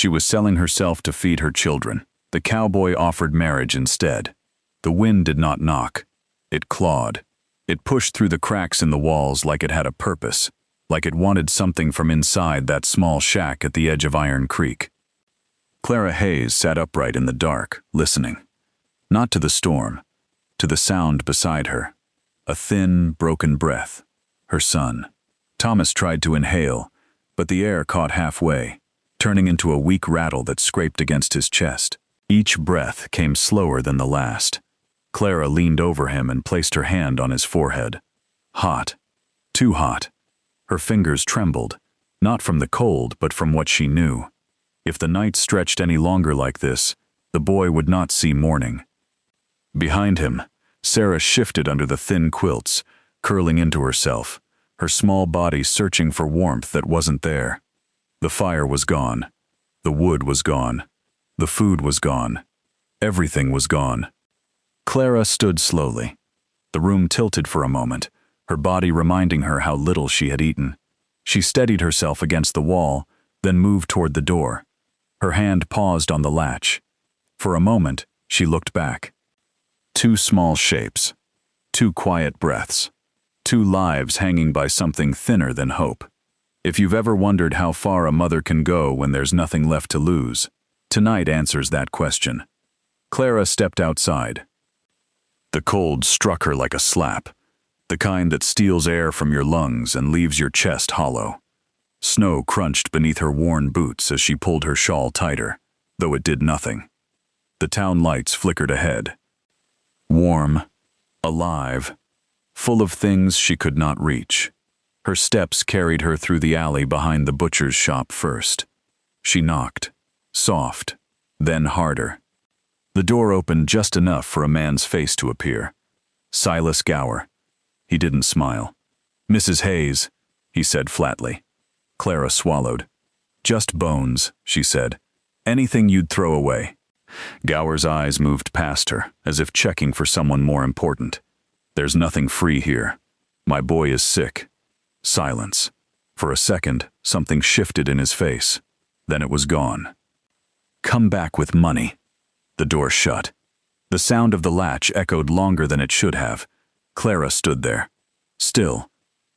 She was selling herself to feed her children. The cowboy offered marriage instead. The wind did not knock. It clawed. It pushed through the cracks in the walls like it had a purpose, like it wanted something from inside that small shack at the edge of Iron Creek. Clara Hayes sat upright in the dark, listening. Not to the storm, to the sound beside her. A thin, broken breath. Her son. Thomas tried to inhale, but the air caught halfway, turning into a weak rattle that scraped against his chest. Each breath came slower than the last. Clara leaned over him and placed her hand on his forehead. Hot. Too hot. Her fingers trembled, not from the cold but from what she knew. If the night stretched any longer like this, the boy would not see morning. Behind him, Sarah shifted under the thin quilts, curling into herself, her small body searching for warmth that wasn't there. The fire was gone. The wood was gone. The food was gone. Everything was gone. Clara stood slowly. The room tilted for a moment, her body reminding her how little she had eaten. She steadied herself against the wall, then moved toward the door. Her hand paused on the latch. For a moment, she looked back. 2 small shapes. 2 quiet breaths. 2 lives hanging by something thinner than hope. If you've ever wondered how far a mother can go when there's nothing left to lose, tonight answers that question. Clara stepped outside. The cold struck her like a slap, the kind that steals air from your lungs and leaves your chest hollow. Snow crunched beneath her worn boots as she pulled her shawl tighter, though it did nothing. The town lights flickered ahead. Warm, alive, full of things she could not reach. Her steps carried her through the alley behind the butcher's shop first. She knocked, soft, then harder. The door opened just enough for a man's face to appear. Silas Gower. He didn't smile. "Mrs. Hayes," he said flatly. Clara swallowed. "Just bones," she said. "Anything you'd throw away." Gower's eyes moved past her, as if checking for someone more important. "There's nothing free here. My boy is sick." Silence. For a second, something shifted in his face. Then it was gone. "Come back with money." The door shut. The sound of the latch echoed longer than it should have. Clara stood there, still,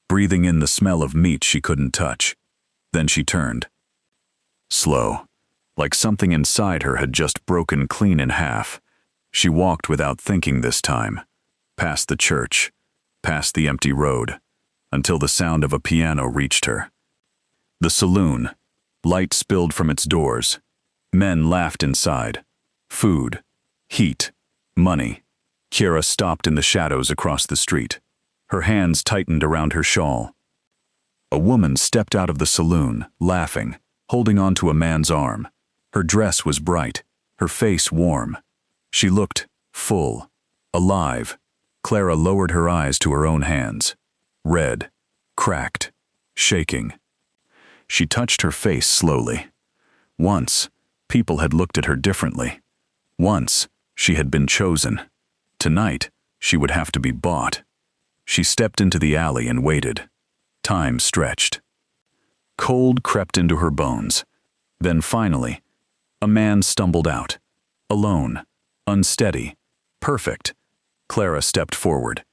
breathing in the smell of meat she couldn't touch. Then she turned. Slow, like something inside her had just broken clean in half. She walked without thinking this time, past the church, past the empty road, until the sound of a piano reached her. The saloon. Light spilled from its doors. Men laughed inside. Food, heat, money. Clara stopped in the shadows across the street. Her hands tightened around her shawl. A woman stepped out of the saloon, laughing, holding onto a man's arm. Her dress was bright, her face warm. She looked full, alive. Clara lowered her eyes to her own hands. Red, cracked, shaking. She touched her face slowly. Once, people had looked at her differently. Once, she had been chosen. Tonight, she would have to be bought. She stepped into the alley and waited. Time stretched. Cold crept into her bones. Then finally, a man stumbled out. Alone, unsteady, perfect. Clara stepped forward.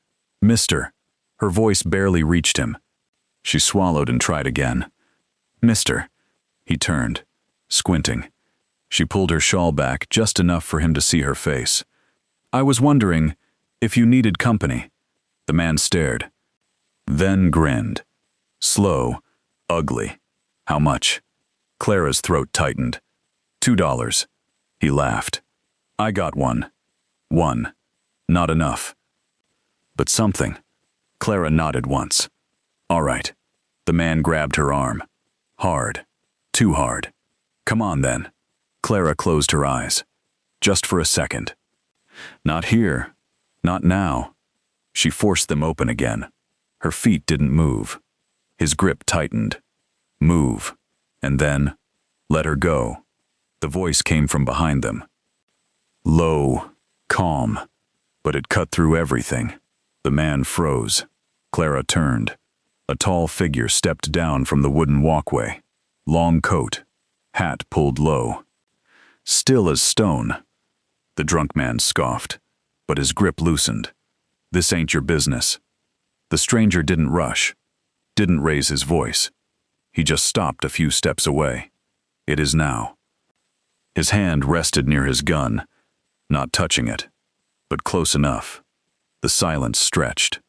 "Mister." Her voice barely reached him. She swallowed and tried again. "Mister." He turned, squinting. She pulled her shawl back just enough for him to see her face. "I was wondering if you needed company." The man stared, then grinned. Slow, ugly. "How much?" Clara's throat tightened. $2. He laughed. "I got one. One. Not enough. But something." Clara nodded once. "All right." The man grabbed her arm. Hard. Too hard. "Come on then." Clara closed her eyes. Just for a second. Not here. Not now. She forced them open again. Her feet didn't move. His grip tightened. "Move." And then, "Let her go." The voice came from behind them. Low, calm, but it cut through everything. The man froze. Clara turned. A tall figure stepped down from the wooden walkway. Long coat. hat pulled low. Still as stone. The drunk man scoffed, but his grip loosened. "This ain't your business." The stranger didn't rush, didn't raise his voice. He just stopped a few steps away. "It is now." His hand rested near his gun, not touching it, but close enough. The silence stretched.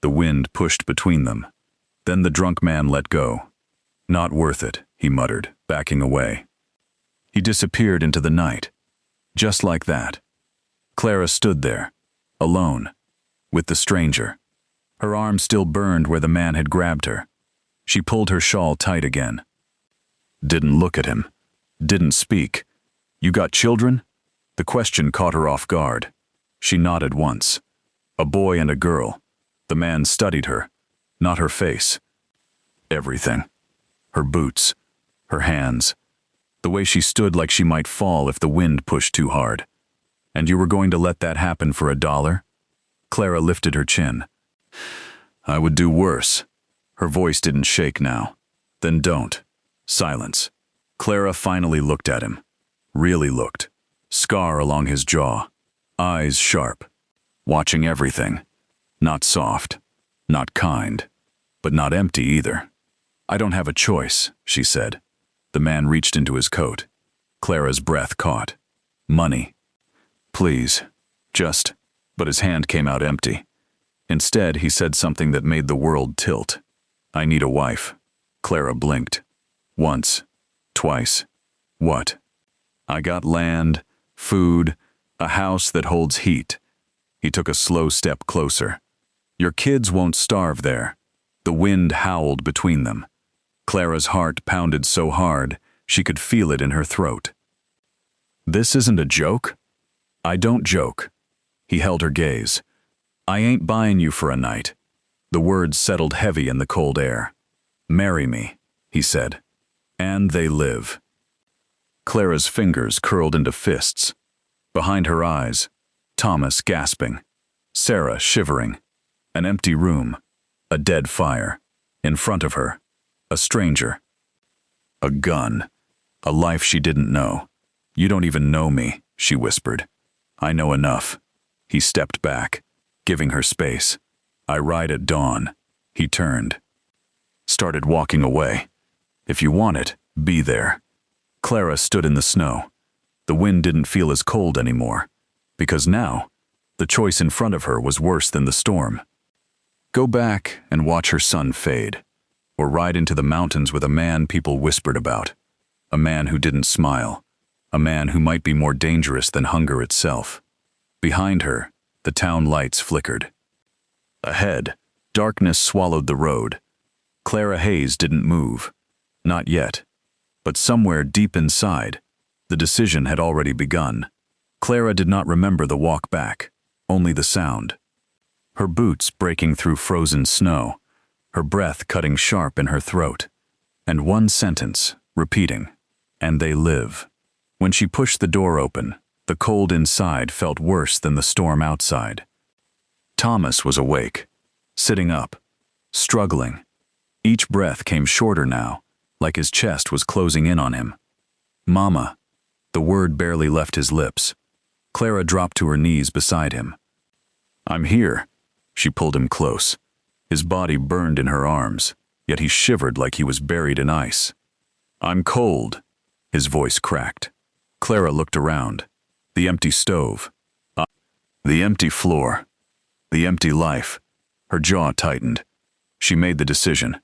The wind pushed between them. Then the drunk man let go. "Not worth it," he muttered, backing away. He disappeared into the night. Just like that. Clara stood there, alone, with the stranger. Her arm still burned where the man had grabbed her. She pulled her shawl tight again. Didn't look at him. Didn't speak. "You got children?" The question caught her off guard. She nodded once. "A boy and a girl." The man studied her, not her face. Everything. Her boots, her hands, the way she stood like she might fall if the wind pushed too hard. "And you were going to let that happen for $1? Clara lifted her chin. "I would do worse." Her voice didn't shake now. "Then don't." Silence. Clara finally looked at him. Really looked. Scar along his jaw. Eyes sharp. Watching everything. Not soft. Not kind. But not empty either. "I don't have a choice," she said. The man reached into his coat. Clara's breath caught. "Money. Please. Just..." But his hand came out empty. Instead, he said something that made the world tilt. "I need a wife." Clara blinked. Once. Twice. "What?" "I got land, food, a house that holds heat." He took a slow step closer. "Your kids won't starve there." The wind howled between them. Clara's heart pounded so hard, she could feel it in her throat. "This isn't a joke?" "I don't joke." He held her gaze. "I ain't buying you for a night." The words settled heavy in the cold air. "Marry me," he said. "And they live." Clara's fingers curled into fists. Behind her eyes, Thomas gasping. Sarah shivering. An empty room. A dead fire. In front of her, a stranger. A gun. A life she didn't know. "You don't even know me," she whispered. "I know enough." He stepped back, giving her space. "I ride at dawn." He turned. Started walking away. "If you want it, be there." Clara stood in the snow. The wind didn't feel as cold anymore, because now, the choice in front of her was worse than the storm. Go back and watch her son fade, or ride into the mountains with a man people whispered about, a man who didn't smile, a man who might be more dangerous than hunger itself. Behind her, the town lights flickered. Ahead, darkness swallowed the road. Clara Hayes didn't move. Not yet. But somewhere deep inside, the decision had already begun. Clara did not remember the walk back, only the sound. Her boots breaking through frozen snow, her breath cutting sharp in her throat, and one sentence, repeating, "And they live." When she pushed the door open, the cold inside felt worse than the storm outside. Thomas was awake, sitting up, struggling. Each breath came shorter now, like his chest was closing in on him. "Mama." The word barely left his lips. Clara dropped to her knees beside him. "I'm here." She pulled him close. His body burned in her arms, yet he shivered like he was buried in ice. "I'm cold." His voice cracked. Clara looked around. The empty stove. The empty floor. The empty life. Her jaw tightened. She made the decision.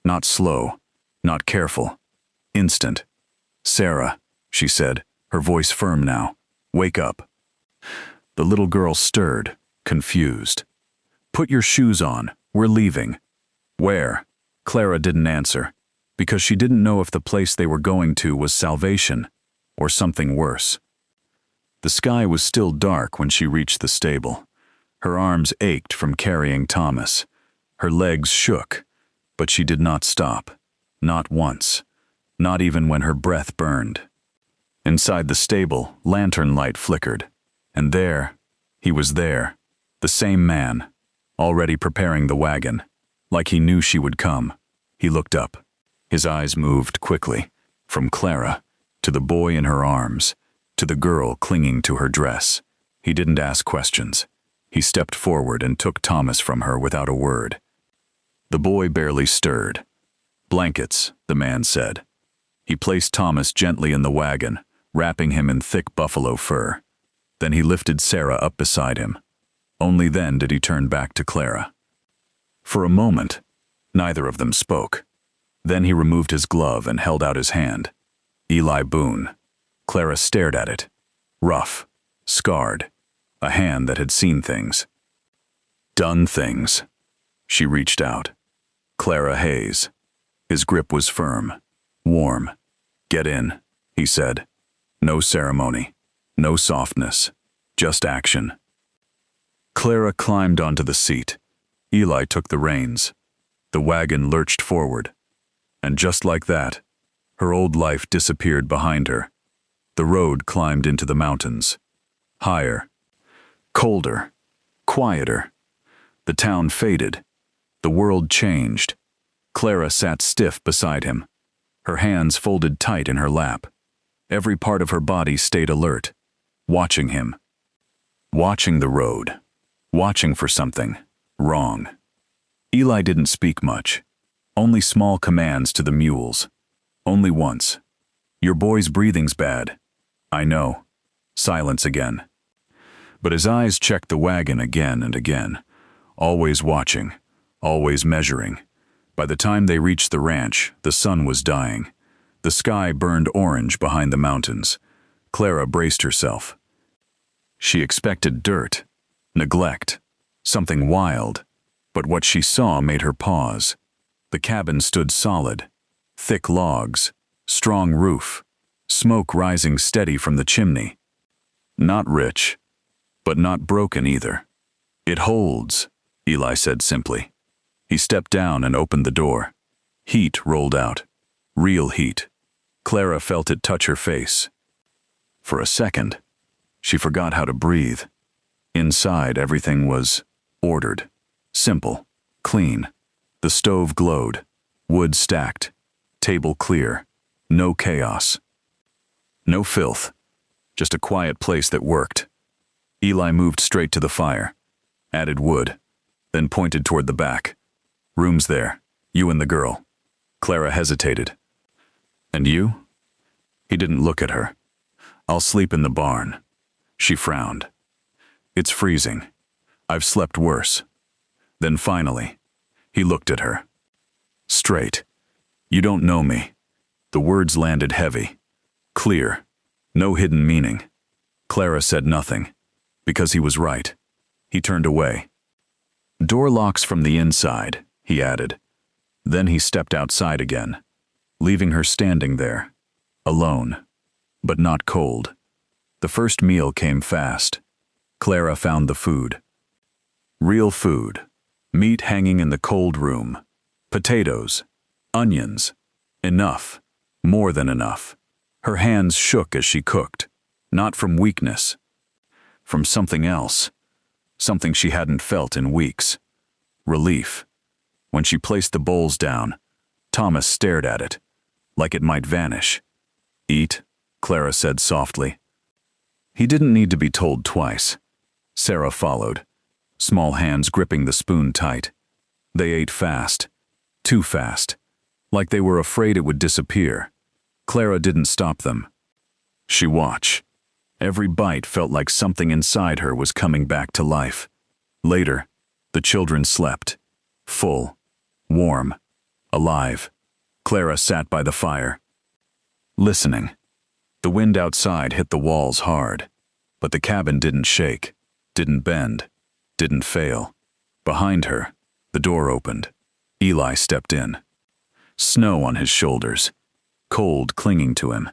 Not slow. Not careful. Instant. "Sarah," she said, her voice firm now. "Wake up." The little girl stirred, confused. "Put your shoes on. We're leaving." "Where?" Clara didn't answer, because she didn't know if the place they were going to was salvation or something worse. The sky was still dark when she reached the stable. Her arms ached from carrying Thomas. Her legs shook, but she did not stop. Not once. Not even when her breath burned. Inside the stable, lantern light flickered. And there, he was there, the same man, already preparing the wagon, like he knew she would come. He looked up. His eyes moved quickly, from Clara, to the boy in her arms, to the girl clinging to her dress. He didn't ask questions. He stepped forward and took Thomas from her without a word. The boy barely stirred. "Blankets," the man said. He placed Thomas gently in the wagon, wrapping him in thick buffalo fur. Then he lifted Sarah up beside him. Only then did he turn back to Clara. For a moment, neither of them spoke. Then he removed his glove and held out his hand. Eli Boone. Clara stared at it. Rough, scarred, a hand that had seen things. Done things. She reached out. Clara Hayes. His grip was firm, warm. "Get in," he said. No ceremony, no softness, just action. Clara climbed onto the seat. Eli took the reins. The wagon lurched forward. And just like that, her old life disappeared behind her. The road climbed into the mountains. Higher, colder, quieter. The town faded. The world changed. Clara sat stiff beside him, her hands folded tight in her lap. Every part of her body stayed alert, watching him. Watching the road. Watching for something wrong. Eli didn't speak much. Only small commands to the mules. Only once. "Your boy's breathing's bad." "I know." Silence again. But his eyes checked the wagon again and again, always watching, always measuring. By the time they reached the ranch, the sun was dying. The sky burned orange behind the mountains. Clara braced herself. She expected dirt, neglect, something wild, but what she saw made her pause. The cabin stood solid. Thick logs, strong roof, smoke rising steady from the chimney. Not rich, but not broken either. "It holds," Eli said simply. He stepped down and opened the door. Heat rolled out. Real heat. Clara felt it touch her face. For a second, she forgot how to breathe. Inside, everything was ordered, simple, clean. The stove glowed, wood stacked, table clear, no chaos. No filth, just a quiet place that worked. Eli moved straight to the fire, added wood, then pointed toward the back. "Room's there, you and the girl." Clara hesitated. "And you?" He didn't look at her. "I'll sleep in the barn." She frowned. "It's freezing. I've slept worse." Then finally, he looked at her. Straight. "You don't know me." The words landed heavy, clear, no hidden meaning. Clara said nothing, because he was right. He turned away. "Door locks from the inside," he added. Then he stepped outside again, leaving her standing there, alone, but not cold. The first meal came fast. Clara found the food. Real food. Meat hanging in the cold room. Potatoes. Onions. Enough. More than enough. Her hands shook as she cooked, not from weakness. From something else. Something she hadn't felt in weeks. Relief. When she placed the bowls down, Thomas stared at it, like it might vanish. "Eat," Clara said softly. He didn't need to be told twice. Sarah followed, small hands gripping the spoon tight. They ate fast, too fast, like they were afraid it would disappear. Clara didn't stop them. She watched. Every bite felt like something inside her was coming back to life. Later, the children slept, full, warm, alive. Clara sat by the fire, listening. The wind outside hit the walls hard, but the cabin didn't shake, didn't bend, didn't fail. Behind her, the door opened. Eli stepped in. Snow on his shoulders, cold clinging to him.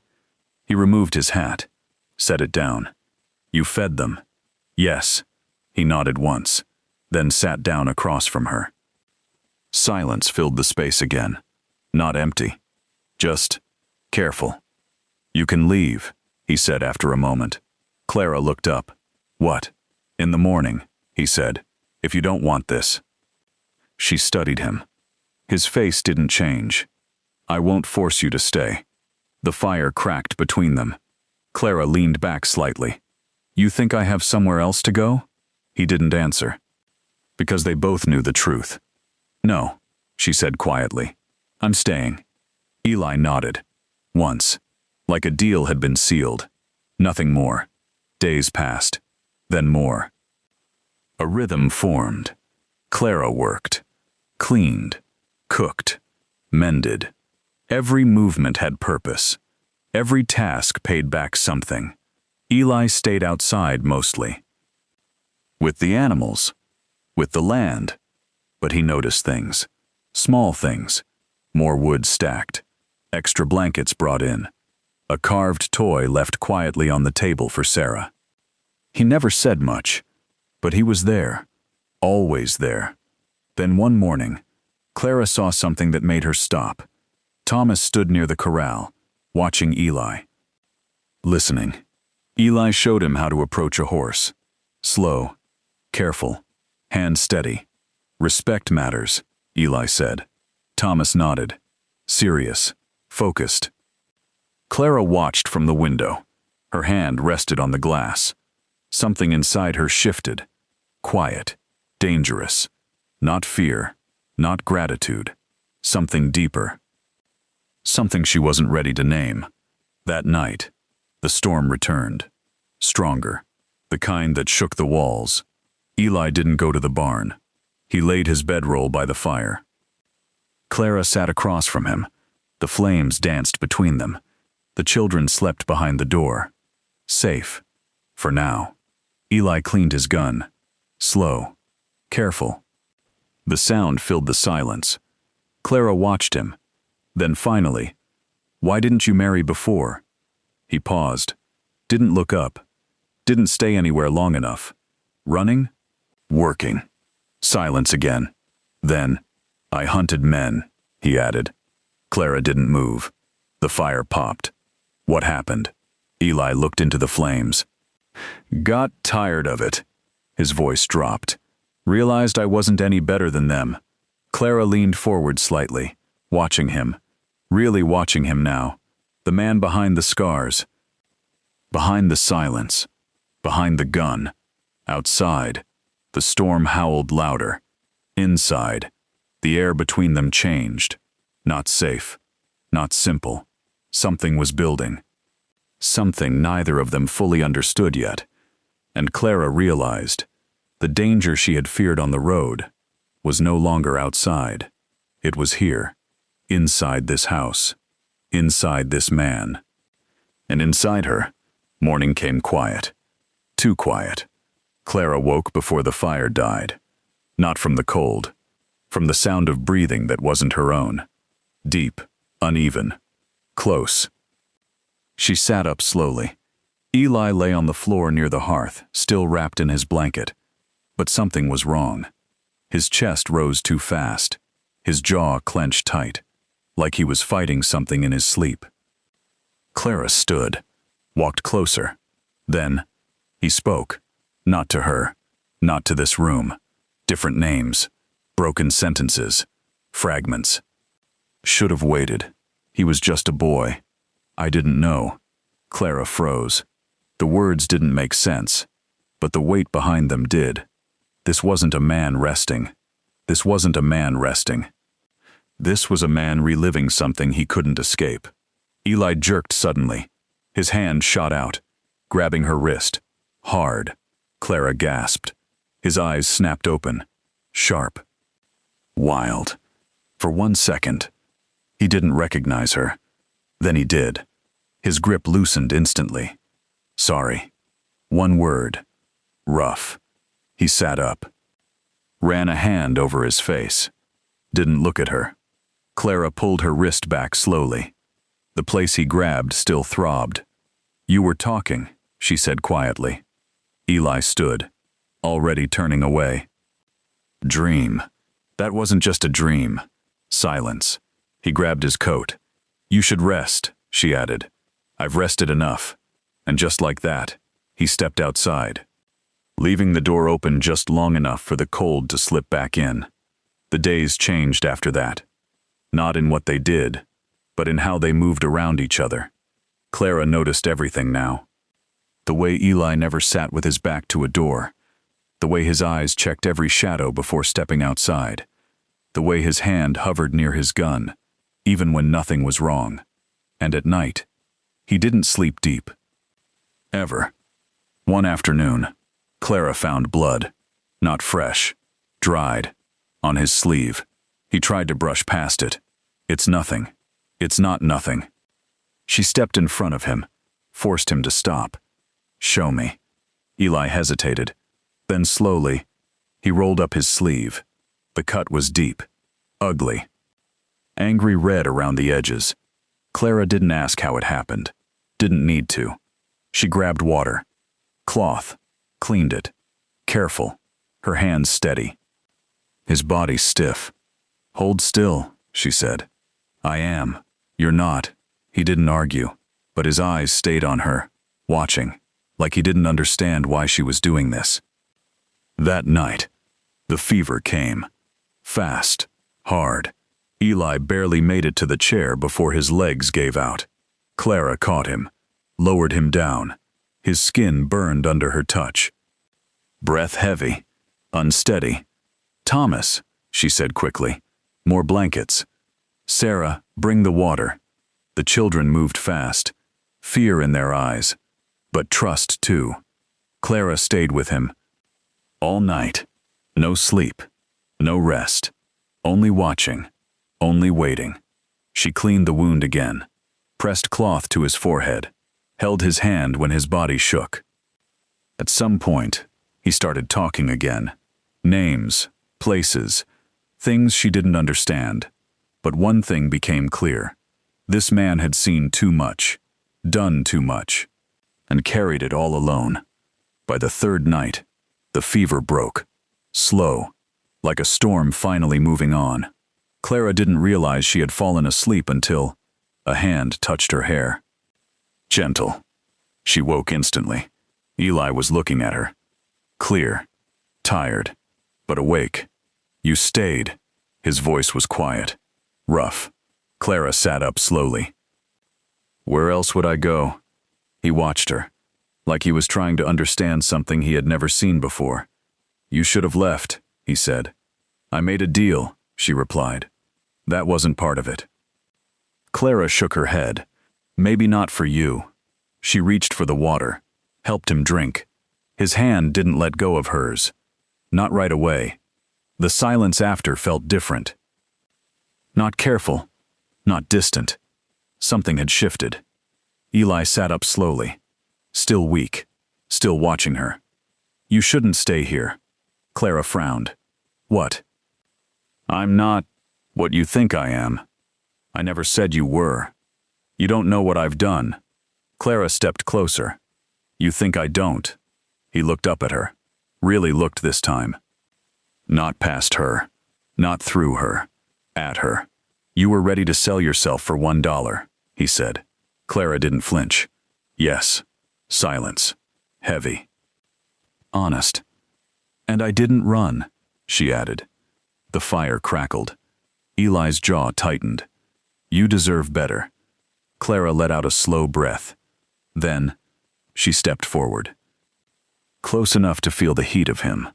He removed his hat, set it down. "You fed them?" "Yes." He nodded once, then sat down across from her. Silence filled the space again. Not empty, just careful. "You can leave," he said after a moment. Clara looked up. "What?" "In the morning," he said, "if you don't want this." She studied him. His face didn't change. "I won't force you to stay." The fire cracked between them. Clara leaned back slightly. "You think I have somewhere else to go?" He didn't answer. Because they both knew the truth. "No," she said quietly. "I'm staying." Eli nodded. Once. Like a deal had been sealed. Nothing more. Days passed. Then more. A rhythm formed. Clara worked. Cleaned. Cooked. Mended. Every movement had purpose. Every task paid back something. Eli stayed outside mostly. With the animals. With the land. But he noticed things. Small things. More wood stacked. Extra blankets brought in. A carved toy left quietly on the table for Sarah. He never said much, but he was there. Always there. Then one morning, Clara saw something that made her stop. Thomas stood near the corral, watching Eli. Listening. Eli showed him how to approach a horse. Slow. Careful. Hand steady. "Respect matters," Eli said. Thomas nodded. Serious. Focused. Clara watched from the window. Her hand rested on the glass. Something inside her shifted. Quiet. Dangerous. Not fear. Not gratitude. Something deeper. Something she wasn't ready to name. That night, the storm returned. Stronger. The kind that shook the walls. Eli didn't go to the barn. He laid his bedroll by the fire. Clara sat across from him. The flames danced between them. The children slept behind the door. Safe. For now. Eli cleaned his gun. Slow. Careful. The sound filled the silence. Clara watched him. Then finally, "Why didn't you marry before?" He paused. Didn't look up. Didn't stay anywhere long enough. Running? Working. Silence again. Then, "I hunted men," he added. Clara didn't move. The fire popped. What happened? Eli looked into the flames. "Got tired of it." His voice dropped. "Realized I wasn't any better than them." Clara leaned forward slightly, watching him. Really watching him now. The man behind the scars. Behind the silence. Behind the gun. Outside. The storm howled louder. Inside. The air between them changed. Not safe. Not simple. Something was building. Something neither of them fully understood yet. And Clara realized the danger she had feared on the road was no longer outside. It was here. Inside this house. Inside this man. And inside her, morning came quiet. Too quiet. Clara woke before the fire died. Not from the cold. From the sound of breathing that wasn't her own. Deep. Uneven. Close. She sat up slowly. Eli lay on the floor near the hearth, still wrapped in his blanket. But something was wrong. His chest rose too fast. His jaw clenched tight, like he was fighting something in his sleep. Clara stood, walked closer. Then, he spoke. Not to her. Not to this room. Different names. Broken sentences. Fragments. Should have waited. He was just a boy. I didn't know. Clara froze. The words didn't make sense, but the weight behind them did. This wasn't a man resting. This wasn't a man resting. This was a man reliving something he couldn't escape. Eli jerked suddenly. His hand shot out, grabbing her wrist. Hard. Clara gasped. His eyes snapped open. Sharp. Wild. For 1 second. He didn't recognize her. Then he did. His grip loosened instantly. Sorry. One word. Rough. He sat up. Ran a hand over his face. Didn't look at her. Clara pulled her wrist back slowly. The place he grabbed still throbbed. You were talking, she said quietly. Eli stood, already turning away. Dream. That wasn't just a dream. Silence. He grabbed his coat. You should rest, she added. I've rested enough. And just like that, he stepped outside, leaving the door open just long enough for the cold to slip back in. The days changed after that. Not in what they did, but in how they moved around each other. Clara noticed everything now. The way Eli never sat with his back to a door. The way his eyes checked every shadow before stepping outside. The way his hand hovered near his gun, even when nothing was wrong. And at night, he didn't sleep deep. Ever. One afternoon, Clara found blood. Not fresh. Dried. On his sleeve. He tried to brush past it. It's nothing. It's not nothing. She stepped in front of him, forced him to stop. Show me. Eli hesitated. Then slowly, he rolled up his sleeve. The cut was deep. Ugly. Angry red around the edges. Clara didn't ask how it happened. Didn't need to. She grabbed water. Cloth. Cleaned it. Careful. Her hands steady. His body stiff. Hold still, she said. I am. You're not. He didn't argue, but his eyes stayed on her, watching, like he didn't understand why she was doing this. That night, the fever came. Fast. Hard. Eli barely made it to the chair before his legs gave out. Clara caught him, lowered him down. His skin burned under her touch. Breath heavy, unsteady. Thomas, she said quickly. More blankets. Sarah, bring the water. The children moved fast, fear in their eyes, but trust too. Clara stayed with him. All night. No sleep. No rest. Only watching. Only waiting. She cleaned the wound again, pressed cloth to his forehead, held his hand when his body shook. At some point, he started talking again. Names, places, things she didn't understand. But one thing became clear. This man had seen too much, done too much, and carried it all alone. By the third night, the fever broke. Slow, like a storm finally moving on. Clara didn't realize she had fallen asleep until a hand touched her hair. Gentle. She woke instantly. Eli was looking at her. Clear. Tired. But awake. You stayed. His voice was quiet. Rough. Clara sat up slowly. Where else would I go? He watched her, like he was trying to understand something he had never seen before. You should have left, he said. I made a deal, she replied. That wasn't part of it. Clara shook her head. Maybe not for you. She reached for the water, helped him drink. His hand didn't let go of hers. Not right away. The silence after felt different. Not careful, not distant. Something had shifted. Eli sat up slowly, still weak, still watching her. You shouldn't stay here. Clara frowned. What? I'm not what you think I am. I never said you were. You don't know what I've done. Clara stepped closer. You think I don't? He looked up at her. Really looked this time. Not past her. Not through her. At her. You were ready to sell yourself for $1, he said. Clara didn't flinch. Yes. Silence. Heavy. Honest. And I didn't run, she added. The fire crackled. Eli's jaw tightened. You deserve better. Clara let out a slow breath. Then, she stepped forward. Close enough to feel the heat of him.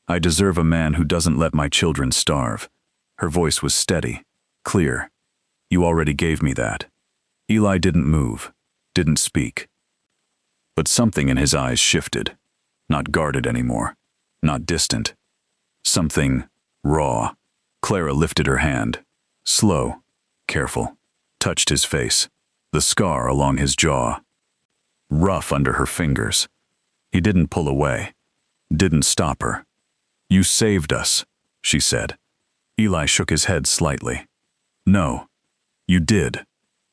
I deserve a man who doesn't let my children starve. Her voice was steady, clear. You already gave me that. Eli didn't move, didn't speak. But something in his eyes shifted. Not guarded anymore. Not distant. Something raw. Clara lifted her hand. Slow, careful. Touched his face. The scar along his jaw. Rough under her fingers. He didn't pull away. Didn't stop her. You saved us, she said. Eli shook his head slightly. No, you did.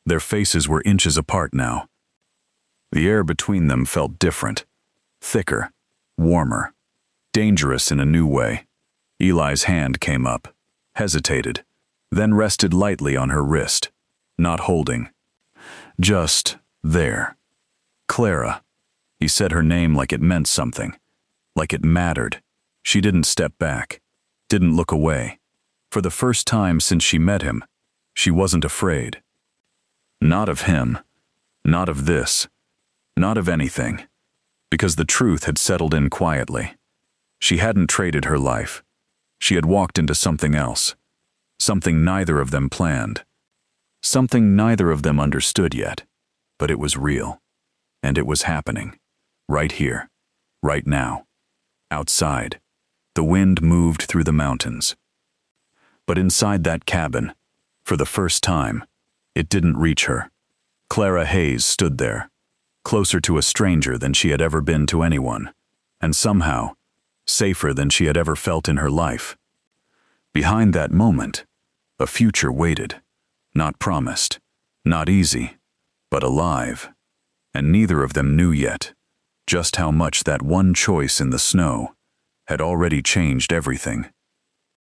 Their faces were inches apart now. The air between them felt different. Thicker, warmer, dangerous in a new way. Eli's hand came up, hesitated, then rested lightly on her wrist, not holding. Just there. Clara. He said her name like it meant something, like it mattered. She didn't step back, didn't look away. For the first time since she met him, she wasn't afraid. Not of him, not of this, not of anything, because the truth had settled in quietly. She hadn't traded her life. She had walked into something else, something neither of them planned, something neither of them understood yet, but it was real, and it was happening, right here, right now, outside. The wind moved through the mountains. But inside that cabin, for the first time, it didn't reach her. Clara Hayes stood there, closer to a stranger than she had ever been to anyone, and somehow, safer than she had ever felt in her life. Behind that moment, a future waited, not promised, not easy, but alive. And neither of them knew yet just how much that one choice in the snow had already changed everything.